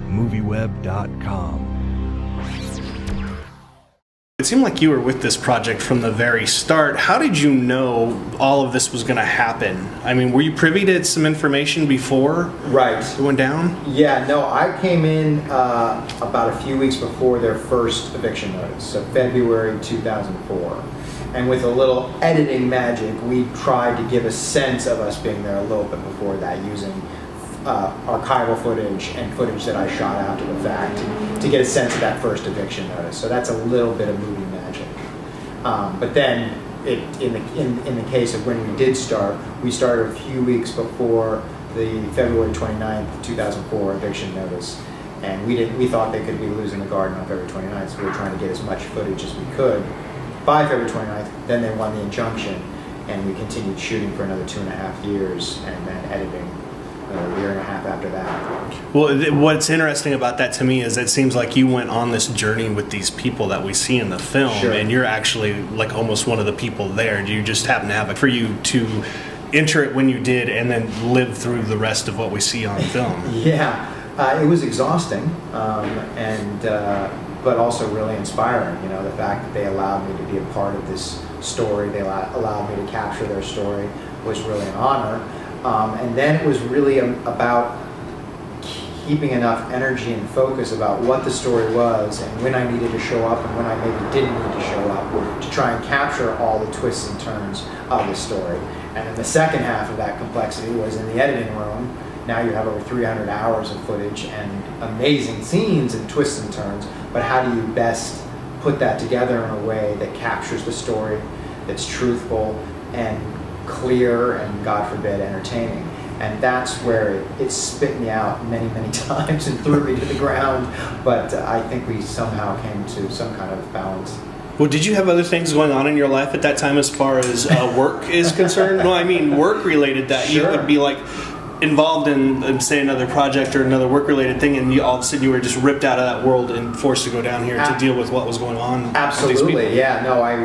MovieWeb.com. It seemed like you were with this project from the very start. How did you know all of this was going to happen? I mean, were you privy to some information before it went down? Yeah, no, I came in about a few weeks before their first eviction notice, so February 2004. And with a little editing magic, we tried to give a sense of us being there a little bit before that, using archival footage and footage that I shot after the fact to get a sense of that first eviction notice. So that's a little bit of movie magic. But then, in the case of when we did start, we started a few weeks before the February 29th, 2004 eviction notice. And we thought they could be losing the garden on February 29th, so we were trying to get as much footage as we could by February 29th. Then they won the injunction, and we continued shooting for another 2.5 years, and then editing a year and a half after that. Well, what's interesting about that to me is it seems like you went on this journey with these people that we see in the film, and you're actually like almost one of the people there. Do you just happen to have it for you to enter it when you did and then live through the rest of what we see on film? Yeah, it was exhausting, but also really inspiring. You know, the fact that they allowed me to be a part of this story, they allowed me to capture their story, was really an honor. And then it was really about keeping enough energy and focus about what the story was and when I needed to show up and when I maybe didn't need to show up to try and capture all the twists and turns of the story. And then the second half of that complexity was in the editing room. Now you have over 300 hours of footage and amazing scenes and twists and turns, but how do you best put that together in a way that captures the story, that's truthful and clear and, God forbid, entertaining. And that's where it spit me out many, many times and threw me to the ground, but I think we somehow came to some kind of balance. Well, did you have other things going on in your life at that time as far as work is concerned? No, I mean work-related, that you would be like involved in, say, another project or another work-related thing, and all of a sudden you were just ripped out of that world and forced to go down here to deal with what was going on. Absolutely, yeah. No, I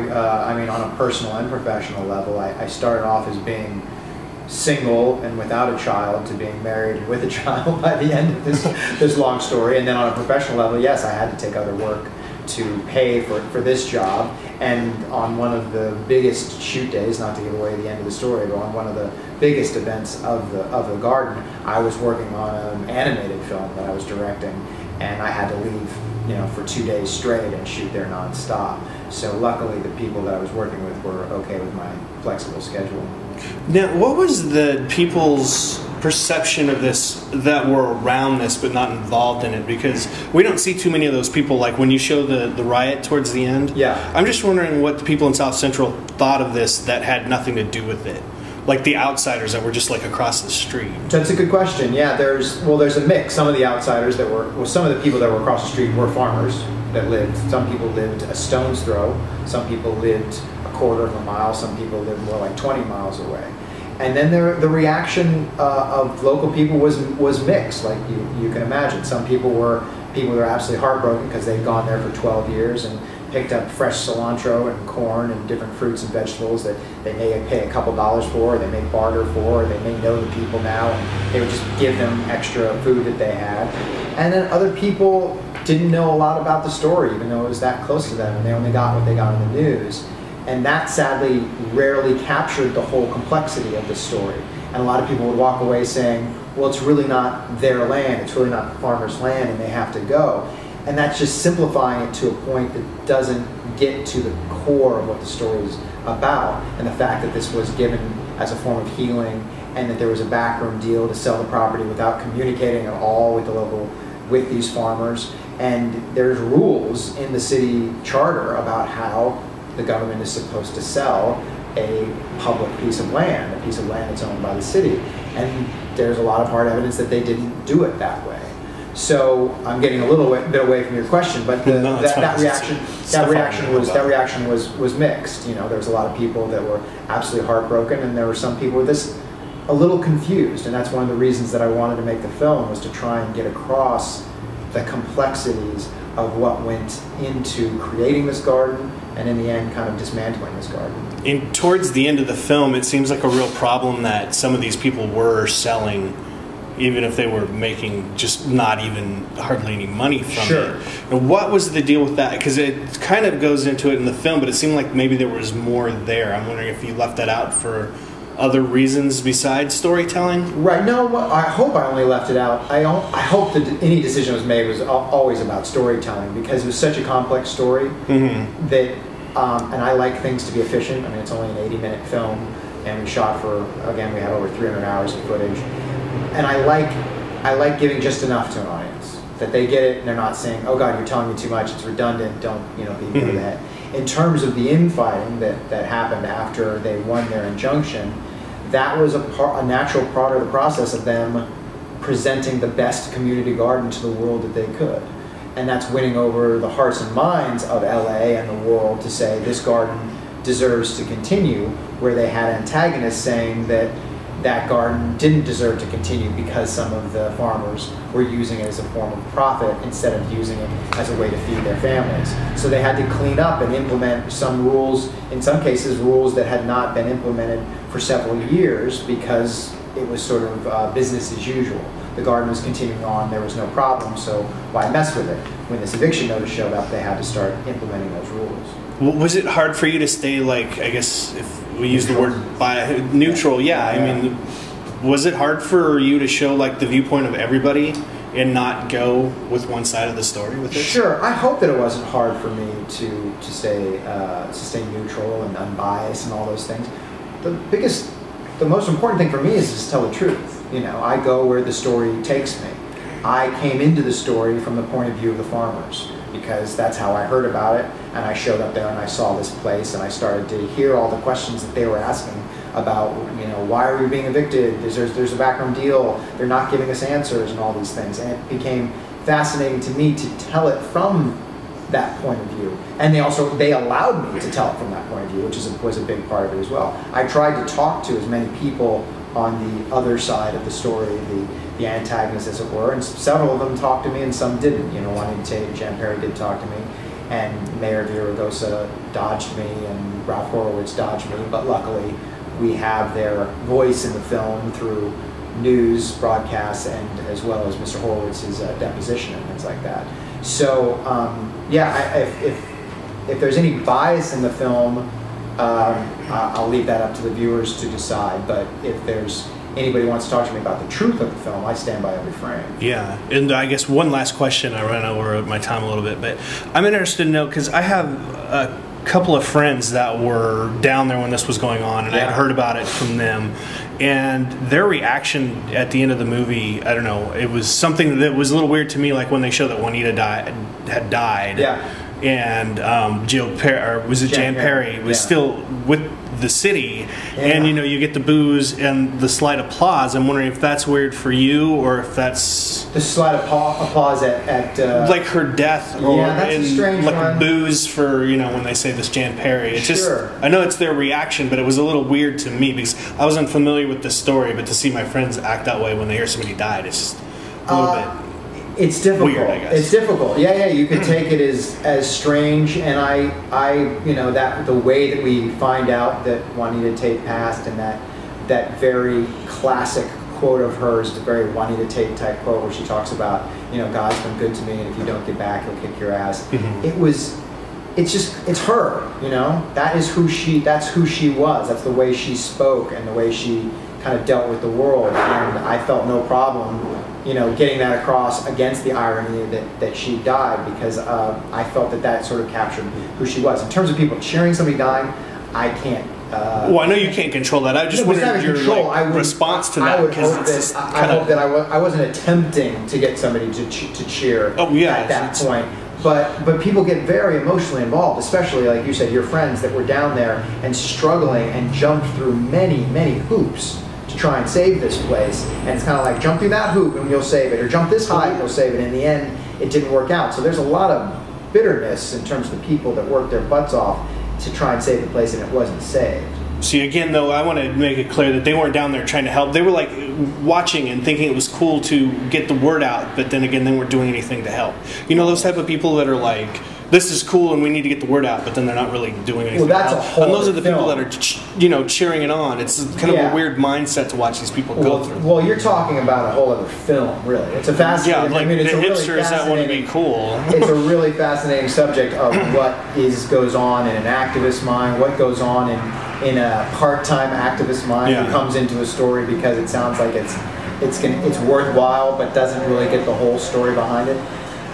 mean, on a personal and professional level, I started off as being single and without a child to being married and with a child by the end of this long story. And then on a professional level, yes, I had to take other work to pay for this job. And on one of the biggest shoot days, not to give away the end of the story, but on one of the biggest events of the garden, I was working on an animated film that I was directing, and I had to leave, you know, for 2 days straight and shoot there nonstop. So luckily the people that I was working with were okay with my flexible schedule. Now, what was the people's perception of this that were around this but not involved in it? Because we don't see too many of those people, like when you show the riot towards the end. Yeah. I'm just wondering what the people in South Central thought of this that had nothing to do with it. Like the outsiders that were just like across the street. That's a good question. Yeah, there's a mix. Some of the outsiders that were, well, some of the people that were across the street were farmers that lived. Some people lived a stone's throw. Some people lived a quarter of a mile. Some people lived more like 20 miles away. And then the reaction of local people was mixed, like you can imagine. Some people were absolutely heartbroken because they'd gone there for 12 years and picked up fresh cilantro and corn and different fruits and vegetables that they may pay a couple dollars for, or they may barter for, or they may know the people now, and they would just give them extra food that they had. And then other people didn't know a lot about the story, even though it was that close to them, and they only got what they got in the news. And that sadly rarely captured the whole complexity of the story. And a lot of people would walk away saying, well, it's really not their land, it's really not the farmer's land, and they have to go. And that's just simplifying it to a point that doesn't get to the core of what the story is about, and the fact that this was given as a form of healing, and that there was a backroom deal to sell the property without communicating at all with these farmers. And there's rules in the city charter about how the government is supposed to sell a public piece of land, a piece of land that's owned by the city. And there's a lot of hard evidence that they didn't do it that way. So I'm getting a little bit away from your question, but that reaction was mixed. You know, there was a lot of people that were absolutely heartbroken, and there were some people with this a little confused, and that's one of the reasons that I wanted to make the film, was to try and get across the complexities of what went into creating this garden, and in the end kind of dismantling this garden. And towards the end of the film, it seems like a real problem that some of these people were selling even if they were making just not even hardly any money from Sure. it. And what was the deal with that? Because it kind of goes into it in the film, but it seemed like maybe there was more there. I'm wondering if you left that out for other reasons besides storytelling? Right. No, I hope I only left it out. I hope that any decision was made was always about storytelling, because it was such a complex story that, and I like things to be efficient. I mean, it's only an 80-minute film, and we shot for, again, we had over 300 hours of footage. And I like giving just enough to an audience, that they get it and they're not saying, oh God, you're telling me too much, it's redundant, don't, beat me over the head. In terms of the infighting that happened after they won their injunction, that was a natural part of the process of them presenting the best community garden to the world that they could. And that's winning over the hearts and minds of LA and the world to say this garden deserves to continue, where they had antagonists saying that that garden didn't deserve to continue because some of the farmers were using it as a form of profit instead of using it as a way to feed their families. So they had to clean up and implement some rules, in some cases rules that had not been implemented for several years because it was sort of business as usual. The garden was continuing on, there was no problem, so why mess with it? When this eviction notice showed up, they had to start implementing those rules. Was it hard for you to stay, like, I guess if we use the word neutral, yeah. I mean, was it hard for you to show, like, the viewpoint of everybody and not go with one side of the story with it? Sure. I hope that it wasn't hard for me to stay neutral and unbiased and all those things. The most important thing for me is just tell the truth. I go where the story takes me. I came into the story from the point of view of the farmers, because that's how I heard about it, and I showed up there and I saw this place and I started to hear all the questions that they were asking about, why are we being evicted? There's a backroom deal, they're not giving us answers and all these things. And it became fascinating to me to tell it from that point of view. And they allowed me to tell it from that point of view, which was a big part of it as well. I tried to talk to as many people on the other side of the story, the antagonists, as it were, and several of them talked to me and some didn't. Juanita Tate and Jan Perry did talk to me, and Mayor Villaraigosa dodged me, and Ralph Horowitz dodged me, but luckily we have their voice in the film through news broadcasts and as well as Mr. Horowitz's deposition and things like that. So if there's any bias in the film, I'll leave that up to the viewers to decide, but if there's anybody wants to talk to me about the truth of the film, I stand by every frame. Yeah, and I guess one last question, I ran over my time a little bit, but I'm interested to know, because I have a couple of friends that were down there when this was going on, and I had heard about it from them, and their reaction at the end of the movie, I don't know, it was something that was a little weird to me, like when they showed that Juanita had died. Yeah. And Jan Perry was still with the city, and you get the boos and the slight applause. I'm wondering if that's weird for you, or if that's the slight applause at like her death, or that's a strange like one. Boos for when they say this Jan Perry. It's just, I know it's their reaction, but it was a little weird to me because I wasn't familiar with the story. But to see my friends act that way when they hear somebody died, it's just a little bit. It's difficult. Weird, I guess. It's difficult. Yeah. You could take it as strange, and I that the way that we find out that Juanita Tate passed, and that very classic quote of hers, the very Juanita Tate type quote where she talks about, God's been good to me, and if you don't get back, he'll kick your ass. It's her. That's who she was. That's the way she spoke and the way she kind of dealt with the world, and I felt no problem getting that across against the irony that she died, because I felt that sort of captured who she was. In terms of people cheering somebody dying, I can't. Well, I know you can't control that. I just wondered your response to that. I hope that I wasn't attempting to get somebody to cheer at that point. But people get very emotionally involved, especially, like you said, your friends that were down there and struggling and jumped through many, many hoops to try and save this place. And it's kind of like, jump through that hoop and you'll save it, or jump this high and you'll save it. In the end, it didn't work out. So there's a lot of bitterness in terms of the people that worked their butts off to try and save the place, and it wasn't saved. See, again, though, I want to make it clear that they weren't down there trying to help. They were, like, watching and thinking it was cool to get the word out, but then again, they weren't doing anything to help. Those type of people that are like, this is cool and we need to get the word out, but then they're not really doing anything. Well, that's a whole and those are the film. people that are, cheering it on. It's kind of a weird mindset to watch these people go through. Well, you're talking about a whole other film, really. It's a fascinating. Yeah, like it's the a really hipsters that want to be cool. It's a really fascinating subject of what goes on in an activist mind, what goes on in a part-time activist mind who comes into a story because it sounds like it's worthwhile, but doesn't really get the whole story behind it.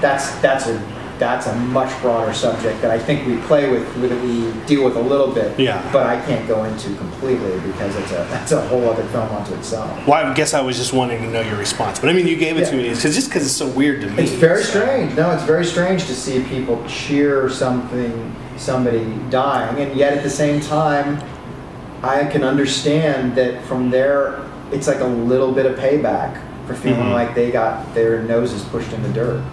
That's a much broader subject that I think we play with we deal with a little bit. Yeah. But I can't go into completely because that's a whole other film unto itself. Well, I guess I was just wanting to know your response, but I mean, you gave it to me because it's so weird to me. It's very strange. No, it's very strange to see people cheer somebody dying, and yet at the same time, I can understand that from there, it's like a little bit of payback for feeling like they got their noses pushed in the dirt.